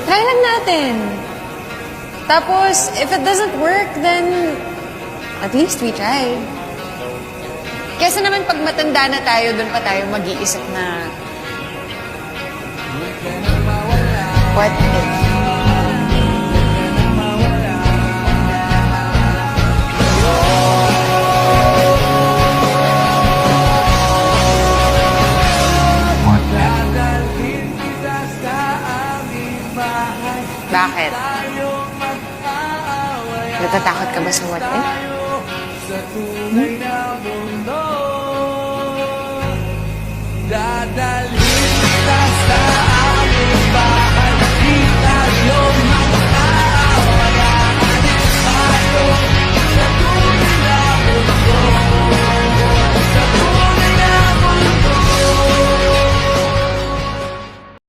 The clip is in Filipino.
Try lang natin. Tapos, if it doesn't work, then at least we tried. Kesa naman pag matanda na tayo, doon pa tayo mag-iisip na what if? Bakit? Natatakot ka ba sa what if?